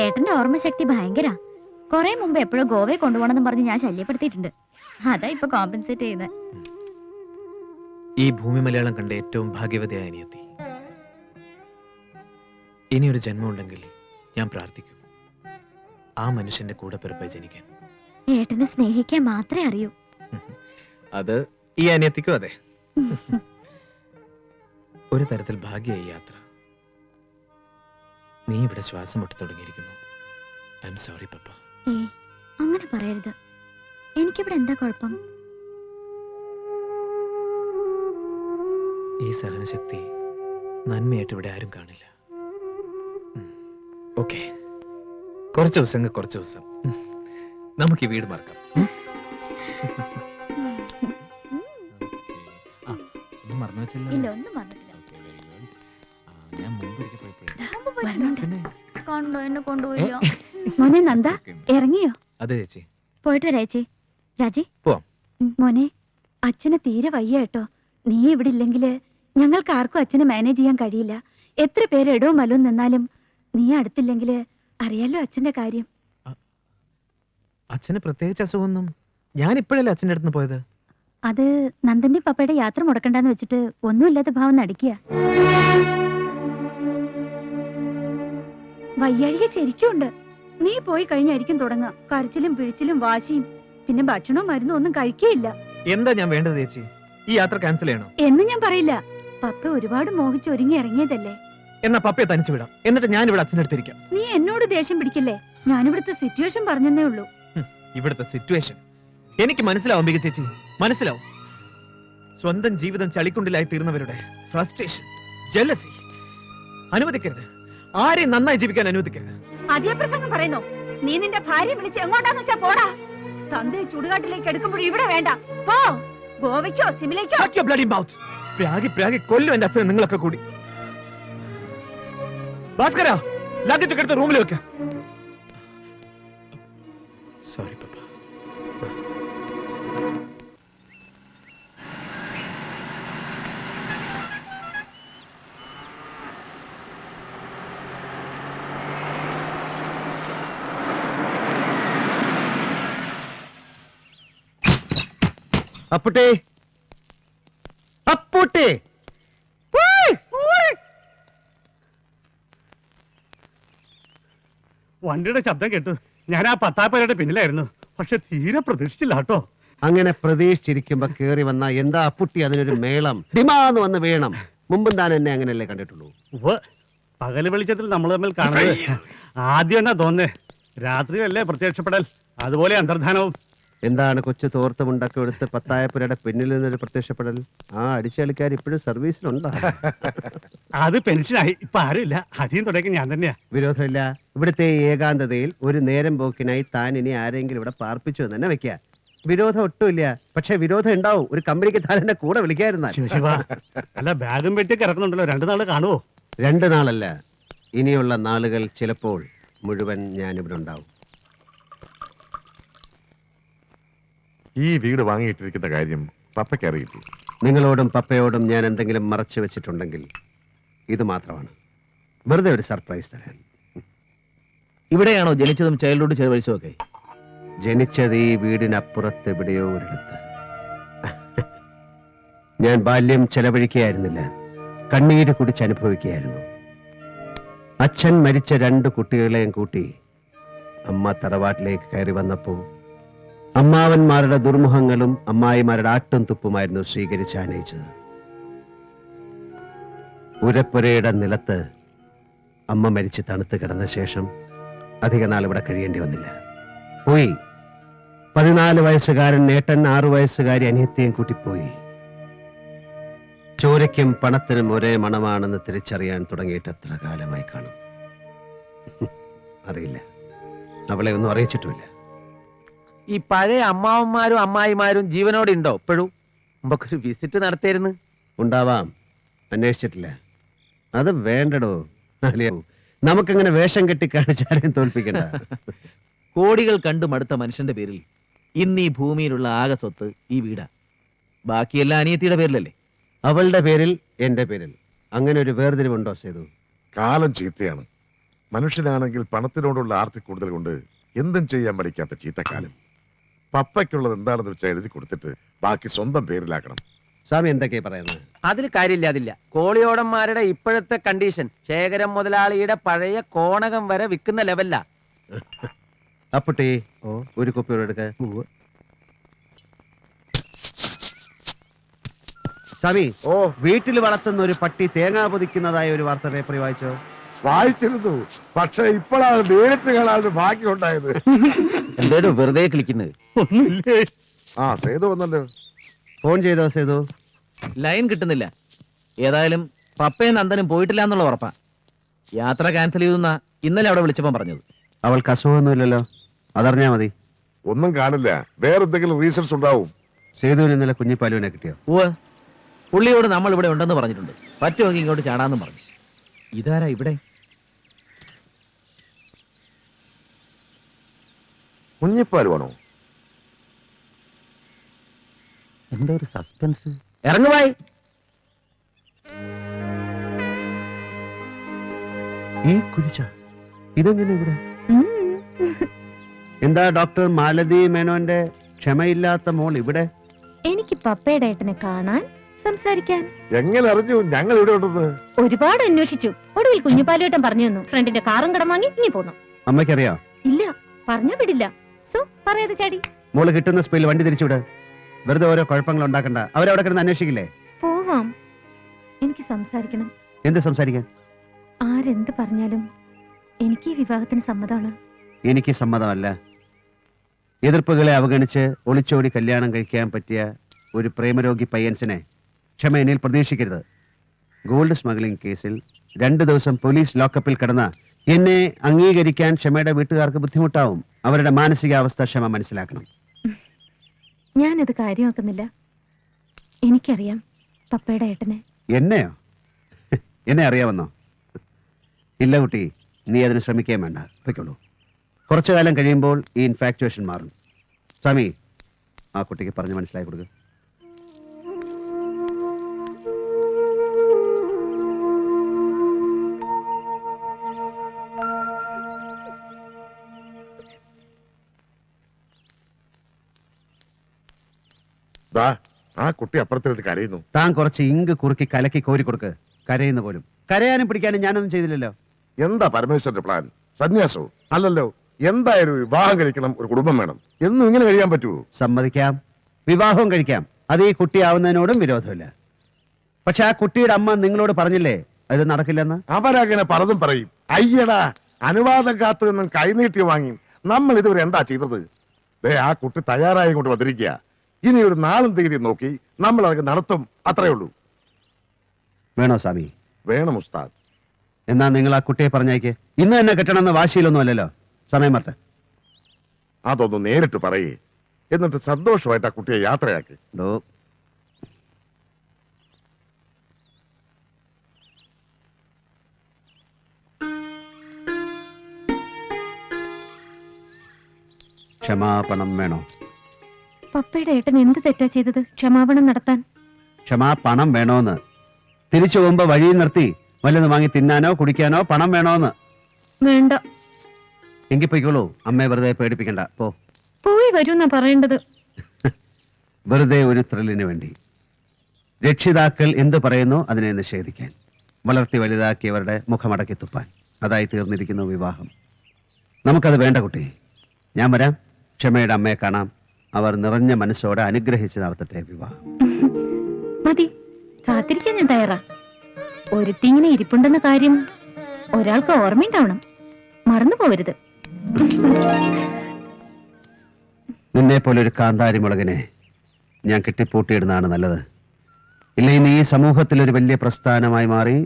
ഏട്ടന്റെ ഓർമ്മശക്തി ഭയങ്കര. കൊറേ മുമ്പ് എപ്പോഴും ഗോവയെ കൊണ്ടുപോകണമെന്ന് പറഞ്ഞ് ഞാൻ ശല്യപ്പെടുത്തിയിട്ടുണ്ട്. അതാ ഇപ്പൊ കോമ്പൻസേറ്റ് ചെയ്യുന്നത്. ഈ ഭൂമി മലയാളം കണ്ട ഏറ്റവും ഭാഗ്യവതിയായ അനിയത്തി. ഇനിയൊരു ജന്മം ഉണ്ടെങ്കിൽ ഞാൻ പ്രാർത്ഥിക്കും ആ മനുഷ്യന്റെ കൂടെ പിറപ്പായി ജനിക്കാൻ. ഏട്ടനെ സ്നേഹിക്കാൻ മാത്രമേ അറിയൂ. അത് ഈ അനിയത്തിക്കും അതെ. ഒരു തരത്തിൽ ഭാഗ്യമായി യാത്ര. നീ ഇവിടെ ശ്വാസം മുട്ടി തുടങ്ങിയിരിക്കുന്നു. ഐ എം സോറി പപ്പ. ഏയ് അങ്ങനെ പറയരുത്. എനിക്കിവിടെ എന്താ കുഴപ്പം? ഈ സഹനശക്തി നന്മയായിട്ട് ഇവിടെ ആരും കാണില്ല. ഓക്കെ, കുറച്ച് ദിവസം നമുക്ക് ഈ വീട് മറക്കാം. ഇല്ല, ഒന്നും വന്നിട്ടില്ല. കണ്ടോ, എന്നെ കൊണ്ടുപോയില്ലോ. മോനെ നന്ദ, ഇറങ്ങിയോ? അതെ ചേച്ചി. പോയിട്ട് വരാ ചേച്ചി. രാജി പോവാം. മോനെ, അച്ഛന് തീരെ വയ്യ കേട്ടോ. നീ ഇവിടെ ഇല്ലെങ്കില് ഞങ്ങൾക്ക് ആർക്കും അച്ഛനെ മാനേജ് ചെയ്യാൻ കഴിയില്ല. എത്ര പേര് ഇടവും മലവും നിന്നാലും നീ അടുത്തില്ലെങ്കില് അറിയാലോ അച്ഛന്റെ കാര്യം. അച്ഛന് പ്രത്യേകിച്ച് അസുഖമൊന്നും. ഞാൻ ഇപ്പോഴല്ലേ അച്ഛൻ്റെ അടുത്ത് പോയത്. അത് നന്ദന്റെ പപ്പയുടെ യാത്ര മുടക്കണ്ടെന്ന് വെച്ചിട്ട് ഒന്നുമില്ലാത്ത ഭാവം നടിക്കുക. വയ്യാഴിക ശരിക്കും ഉണ്ട്. നീ പോയി കഴിഞ്ഞായിരിക്കും തുടങ്ങുക കരച്ചിലും പിഴിച്ചിലും വാശിയും. പിന്നെ ഭക്ഷണവും മരുന്നും ഒന്നും കഴിക്കുകയില്ല. എന്താ ഞാൻ വേണ്ടത് ചേച്ചി? ഈ യാത്ര ക്യാൻസൽ ചെയ്യണോ? എന്ന് ഞാൻ പറയില്ല. പപ്പ ഒരുപാട് മോഹിച്ചൊരുങ്ങി ഇറങ്ങിയതല്ലേ. എന്നാ പപ്പയെ തനിച്ചു വിടാം. എന്നിട്ട് ഞാൻ ഇവിടെ അച്ഛൻ്റെ അടുത്തിരിക്കാം. നീ എന്നോട് ദേഷ്യം പിടിക്കല്ലേ. ഞാനിവിടുത്തെ സിറ്റുവേഷൻ പറഞ്ഞതേ ഉള്ളൂ. ഇവിടുത്തെ സിറ്റുവേഷൻ എനിക്ക് മനസ്സിലാവും ബിക ചേച്ചി, മനസ്സിലാവും. സ്വന്തം ജീവിതം ചളിക്കുണ്ടിലായി തീർന്നവരുടെ ഫ്രസ്ട്രേഷൻ, ജലസി അനുവദിക്കരുത്. ആരെയും നന്നായി ജീവിക്കാൻ അനുവദിക്കരുത്. അതേ പ്രസംഗം പറയുന്നു. നീ നിന്റെ ഭാര്യ വിളിച്ച് എങ്ങോട്ടാന്ന് വെച്ചാ പോടാ. തന്തയെ ചുടുകാട്ടിലേക്ക് എടുക്കുമ്പോഴും ഇവിടെ വേണ്ട. പോ, ഗോവയ്ക്കോ സിമിലേക്കോ. പ്രാഗി കൊല്ലും എന്റെ അച്ഛനെ നിങ്ങളൊക്കെ കൂടി. ഭാസ്കര, ലഗേജ് ഒക്കെ എടുത്ത് റൂമിൽ വെക്ക. സോറി പപ്പ. അപ്പുട്ടേ, അപ്പുട്ടേ. വണ്ടിയുടെ ശബ്ദം കേട്ടു. ഞാൻ ആ പത്താപ്പേരുടെ പിന്നിലായിരുന്നു. പക്ഷെ തീരെ പ്രതീക്ഷിച്ചില്ല കേട്ടോ. അങ്ങനെ പ്രതീക്ഷിച്ചിരിക്കുമ്പോ കേറി വന്ന എന്താ അപ്പുട്ടി അതിനൊരു മേളം ഡിമാന്ന് വന്ന് വീണം. മുമ്പും താൻ എന്നെ അങ്ങനെയല്ലേ കണ്ടിട്ടുള്ളൂ. പകല് വെളിച്ചത്തിൽ നമ്മൾ തമ്മിൽ കാണുന്നത് ആദ്യം എന്നാ തോന്നേ. രാത്രിയല്ലേ പ്രത്യക്ഷപ്പെടൽ, അതുപോലെ അന്തർധാനവും. എന്താണ് കൊച്ചു തോർത്തുമുണ്ടൊക്കെ എടുത്ത് പത്തായപ്പുരയുടെ പിന്നിൽ നിന്നൊരു പ്രത്യക്ഷപ്പെടൽ? ആ അടിച്ചളിക്കാർ ഇപ്പോഴും സർവീസിലുണ്ടോ? അത് പെൻഷനായി, ഇപ്പൊ ആരുമില്ല. അധികം തുടങ്ങി ഞാൻ തന്നെയാ. വിരോധമില്ല. ഇവിടുത്തെ ഏകാന്തതയിൽ ഒരു നേരം പോക്കിനായി താൻ ഇനി ആരെങ്കിലും ഇവിടെ പാർപ്പിച്ചു എന്ന് തന്നെ വെക്കുക. വിരോധം ഒട്ടുമില്ല. പക്ഷെ വിരോധം ഉണ്ടാവും. ഒരു കമ്പനിക്ക് താൻ എന്നെ കൂടെ വിളിക്കാതിരുന്നാൽ. അല്ല, ബാഗും പെട്ടിയൊക്കെ ഇറക്കുന്നുണ്ടല്ലോ. 2 നാള് കാണുവോ? 2 നാളല്ല, ഇനിയുള്ള നാളുകൾ ചിലപ്പോൾ മുഴുവൻ ഞാനിവിടെ ഉണ്ടാവും. ഈ വീട് വാങ്ങിയിട്ടിരിക്കുന്ന കാര്യം പപ്പയ്ക്ക് അറിയില്ല. നിങ്ങളോടും പപ്പയോടും ഞാൻ എന്തെങ്കിലും മറച്ചു വെച്ചിട്ടുണ്ടെങ്കിൽ ഇത് മാത്രമാണ്. വെറുതെ ഒരു സർപ്രൈസ് തരാൻ. ഇവിടെയാണോ ജനിച്ചതും ചൈൽഡ്ഹുഡ് ചെലവഴിച്ചതും ഒക്കെ? ജനിച്ചത് ഈ വീടിനപ്പുറത്ത് എവിടെയോ ഒരിടത്ത്. ഞാൻ ബാല്യം ചെലവഴിക്കുകയായിരുന്നില്ല, കണ്ണീര് കുടിച്ച് അനുഭവിക്കുകയായിരുന്നു. അച്ഛൻ മരിച്ച 2 കുട്ടികളെയും കൂട്ടി അമ്മ തറവാട്ടിലേക്ക് കയറി വന്നപ്പോ അമ്മാവന്മാരുടെ ദുർമുഖങ്ങളും അമ്മായിമാരുടെ ആട്ടും തുപ്പുമായിരുന്നു സ്വീകരിച്ച് ആനയിച്ചത്. ഉരപ്പുരയുടെ നിലത്ത് അമ്മ മരിച്ച് തണുത്ത് കിടന്ന ശേഷം അധിക നാൾ ഇവിടെ കഴിയേണ്ടി വന്നില്ല. പോയി. 14 വയസ്സുകാരൻ ഏട്ടൻ 6 വയസ്സുകാരി അനിയത്തെയും കൂട്ടിപ്പോയി. ചോരയ്ക്കും പണത്തിനും ഒരേ മണമാണെന്ന് തിരിച്ചറിയാൻ തുടങ്ങിയിട്ട് എത്ര കാലമായി കാണും അറിയില്ല. അവളെ ഒന്നും അറിയിച്ചിട്ടുമില്ല. ഈ പഴയ അമ്മാവന്മാരും അമ്മായിമാരും ജീവനോടെ ഉണ്ടോ ഇപ്പോഴും? നമുക്കൊരു വിസിറ്റ് നടത്തിയിരുന്നു. ഉണ്ടാവാം, അന്വേഷിച്ചിട്ടില്ല. അത് വേണ്ടടോ. നമുക്കങ്ങനെ വേഷം കെട്ടി കാണിച്ചാലും തോൽപ്പിക്കണ്ട. കോടികൾ കണ്ടു മടുത്ത മനുഷ്യന്റെ പേരിൽ ഇന്ന് ഈ ഭൂമിയിലുള്ള ആകെ സ്വത്ത് ഈ വീടാ. ബാക്കിയെല്ലാം അനിയത്തിയുടെ പേരിലല്ലേ? അവളുടെ പേരിൽ, എന്റെ പേരിൽ. അങ്ങനെ ഒരു വേർതിരിവുണ്ടോ സേതു? കാലം ചീത്തയാണ്. മനുഷ്യനാണെങ്കിൽ പണത്തിനോടുള്ള ആർത്തി കൂടുതൽ കൊണ്ട് എന്തും ചെയ്യാൻ പഠിക്കാത്ത ചീത്തക്കാലം. പപ്പയ്ക്കുള്ളത് എന്താണെന്ന് വെച്ചാൽ എഴുതി കൊടുത്തിട്ട് ബാക്കി സ്വന്തം പേരിലാക്കണം. സ്വാമി എന്തൊക്കെയാ പറയുന്നത്? അതിൽ കാര്യമില്ലാതില്ല. കോളിയോടന്മാരുടെ ഇപ്പോഴത്തെ കണ്ടീഷൻ ശേഖരം മുതലാളിയുടെ പഴയ കോണകം വരെ വിൽക്കുന്ന ലെവലിലാ. അപ്പുട്ടി ഒരു കുപ്പി എടുക്ക. സ്വാമി, വീട്ടിൽ വളർത്തുന്ന ഒരു പട്ടി തേങ്ങ പൊതിക്കുന്നതായ ഒരു വാർത്ത പേപ്പറിൽ വായിച്ചോ? വായിച്ചിരുന്നു, പക്ഷെ ഇപ്പോഴാണ് നേരിട്ട് കാണാൻ ഭാഗ്യം ഉണ്ടായത്. എന്തേലും വെറുതെ കളിക്കുന്നത്. ഒന്നുമില്ലേ? ആ സേതു വന്നല്ലോ. ഫോൺ ചെയ്തോ സേതു? ലൈൻ കിട്ടുന്നില്ല. ഏതായാലും പപ്പയും നന്ദനും പോയിട്ടില്ല എന്നുള്ള ഉറപ്പാ. യാത്ര ക്യാൻസൽ ചെയ്തെന്നാ ഇന്നലെ അവിടെ വിളിച്ചപ്പോ പറഞ്ഞത്. അവൾക്ക് അസുഖമൊന്നുമില്ലല്ലോ, അതറിഞ്ഞാ മതി. ഒന്നും കാണില്ല, വേറെ എന്തെങ്കിലും റീസൺസ് ഉണ്ടാവും. സേതുവിന് ഇന്നലെ കുഞ്ഞിപ്പാലുവിനെ കിട്ടിയോ? ഉവ്വ്, പുള്ളിയോട് നമ്മൾ ഇവിടെ ഉണ്ടെന്ന് പറഞ്ഞിട്ടുണ്ട്. പറ്റുമെങ്കിൽ ഇങ്ങോട്ട് ചാടാന്നും പറഞ്ഞു. ഇതാരാ ഇവിടെ? കുഞ്ഞിപ്പാൽ വേണോ? എന്തോ ഒരു സസ്പെൻസ്. ഇറങ്ങുവായി. ഈ കുരിശ ഇതെങ്ങനെ ഇവിടെ? ഉം. എന്താ ഡോക്ടർ മാലതി മേനോന്റെ ക്ഷമയില്ലാത്ത മോൾ ഇവിടെ? എനിക്ക് പപ്പയുടെ ഏട്ടനെ കാണാൻ, സംസാരിക്കാൻ. എങ്ങനെ അറിഞ്ഞു ഞങ്ങൾ ഇവിടെ ഉണ്ടെന്ന്? ഒരുപാട് അന്വേഷിച്ചു. ഒടുവിൽ കുഞ്ഞുപാലുവേട്ടൻ പറഞ്ഞു തന്നു. ഫ്രണ്ടിന്റെ കാറും കടം വാങ്ങി ഇനി പോന്നു. അമ്മയ്ക്കറിയോ? ഇല്ല, പറഞ്ഞാ വിടില്ല. സോ പറയാതെ ചാടി. മോള് കിട്ടുന്ന സ്പീഡിൽ വണ്ടി തിരിച്ചുവിട്. വെറുതെ ഓരോ കുഴപ്പങ്ങൾ ഉണ്ടാക്കണ്ട. അവരവിടെ കിടന്ന് അന്വേഷിക്കില്ലേ? പോവാം. എനിക്ക് സംസാരിക്കണം. എന്ത് സംസാരിക്കാൻ? ആരെന്ത് പറഞ്ഞാലും എനിക്ക് ഈ വിവാഹത്തിന് സമ്മതമാണ്. എനിക്ക് സമ്മതമല്ല. എതിർപ്പുകളെ അവഗണിച്ച് ഒളിച്ചോടി കല്യാണം കഴിക്കാൻ പറ്റിയ ഒരു പ്രേമരോഗി പയ്യൻസിനെ ക്ഷമ എന്നിൽ പ്രതീക്ഷിക്കരുത്. ഗോൾഡ് സ്മഗ്ലിംഗ് കേസിൽ 2 ദിവസം പോലീസ് ലോക്കപ്പിൽ കിടന്ന എന്നെ അംഗീകരിക്കാൻ ക്ഷമയുടെ വീട്ടുകാർക്ക് ബുദ്ധിമുട്ടാവും. അവരുടെ മാനസികാവസ്ഥ ക്ഷമ മനസ്സിലാക്കണം. ഞാനത് കാര്യമാക്കുന്നില്ല. എനിക്കറിയാം പപ്പയുടെ ഏട്ടനെ. എന്നെയോ? എന്നെ അറിയാമെന്നോ? ഇല്ല കുട്ടി, നീ അതിന് ശ്രമിക്കുകയും വേണ്ട. പൊയ്ക്കോളൂ. കുറച്ചു കാലം കഴിയുമ്പോൾ ഈ ഇൻഫാക്ച്വേഷൻ മാറും. സ്വാമി, ആ കുട്ടിക്ക് പറഞ്ഞ് മനസ്സിലാക്കി കൊടുക്കുക. ദാ, ആ കുട്ടി അപ്പുറത്തെടുത്ത് കരയുന്നു. താൻ കുറച്ച് ഇങ്ക് കുറുക്കി കലക്കി കോരി കൊടുക്ക്. കരയുന്ന പോലും. കരയാനും പിടിക്കാനും ഞാനൊന്നും ചെയ്തില്ലല്ലോ. എന്താ പരമേശ്വരന്റെ പ്ലാൻ? സന്യാസവും അല്ലല്ലോ. എന്തായാലും വിവാഹം കഴിക്കണം, ഒരു കുടുംബം വേണം. എന്നും ഇങ്ങനെ കഴിയാൻ പറ്റുമോ? സമ്മതിക്കാം, വിവാഹവും കഴിക്കാം. അത് ഈ കുട്ടിയാവുന്നതിനോടും വിരോധമില്ല. പക്ഷെ ആ കുട്ടിയുടെ അമ്മ നിങ്ങളോട് പറഞ്ഞില്ലേ അത് നടക്കില്ലെന്ന്? അവരങ്ങനെ പലതും പറയും. അയ്യടാ, അനുവാദം കാത്തു നിന്നും കൈനീട്ടി വാങ്ങി നമ്മൾ ഇതുവരെ എന്താ ചെയ്തത്? ആ കുട്ടി തയ്യാറായി കൊണ്ട് വന്നിരിക്കുക. ഇനി ഒരു നാളും തീയതി നോക്കി നമ്മൾ അതൊക്കെ നടത്തും. അത്രേ ഉള്ളൂ. വേണോ സ്വാമി? വേണം ഉസ്താദ്. എന്നാ നിങ്ങൾ ആ കുട്ടിയെ പറഞ്ഞേക്ക്. ഇന്ന് തന്നെ കെട്ടണമെന്ന് വാശിയിലൊന്നും അല്ലല്ലോ. സമയം മറട്ടെ. അതൊന്ന് നേരിട്ട് പറയേ, എന്നിട്ട് സന്തോഷമായിട്ട് ആ കുട്ടിയെ യാത്രയാക്കി. ഡോ, ക്ഷമാപണം വേണോ? പപ്പയുടെ ഏട്ടൻ എന്ത് തെറ്റാ ചെയ്തത് ക്ഷമാപണം നടത്താൻ? ക്ഷമാപണം വേണോന്ന്. തിരിച്ചു പോകുമ്പോ വഴി നിർത്തി വല്ലതും വാങ്ങി തിന്നാനോ കുടിക്കാനോ പണം വേണോന്ന്. വേണ്ട. എങ്കിൽ പൊയ്ക്കോളൂ. അമ്മയെ വെറുതെ പേടിപ്പിക്കണ്ട. പോ. പോയി വരൂന്നാ പറയേണ്ടത്. വെറുതെ ഒരു ത്രില്ലിന് വേണ്ടി. രക്ഷിതാക്കൾ എന്ത് പറയുന്നു അതിനെ നിഷേധിക്കാൻ, വളർത്തി വലുതാക്കിയവരുടെ മുഖമടക്കി തുപ്പാൻ. അതായി തീർന്നിരിക്കുന്നു വിവാഹം. നമുക്കത് വേണ്ട കുട്ടി. ഞാൻ വരാം. ക്ഷമയുടെ അമ്മയെ കാണാം. അവർ നിറഞ്ഞ മനസ്സോടെ അനുഗ്രഹിച്ച് നടത്തട്ടെ വിവാഹം. മതി, കാത്തിരിക്കാൻ ഞാൻ തയ്യാറാ. ഒരുത്തിങ്ങനെ ഇരിപ്പുണ്ടെന്ന കാര്യം ഒരാൾക്ക് ഓർമ്മയുണ്ടാവണം. മറന്നു പോവരുത്. നിന്നെ പോലെ ഒരു കാന്താരി മുളകിനെ ഞാൻ കെട്ടിപ്പൂട്ടിയിടുന്നതാണ് നല്ലത്. ഇല്ല, ഇനി ഈ സമൂഹത്തിൽ ഒരു വലിയ പ്രസ്ഥാനമായി മാറി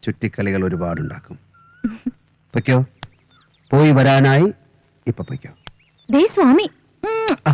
ചുറ്റിക്കളികൾ ഒരുപാടുണ്ടാക്കും. പൊയ്ക്കോ. പോയി വരാനായി ഇപ്പൊ പൊയ്ക്കോ. ദേ സ്വാമി. ആ.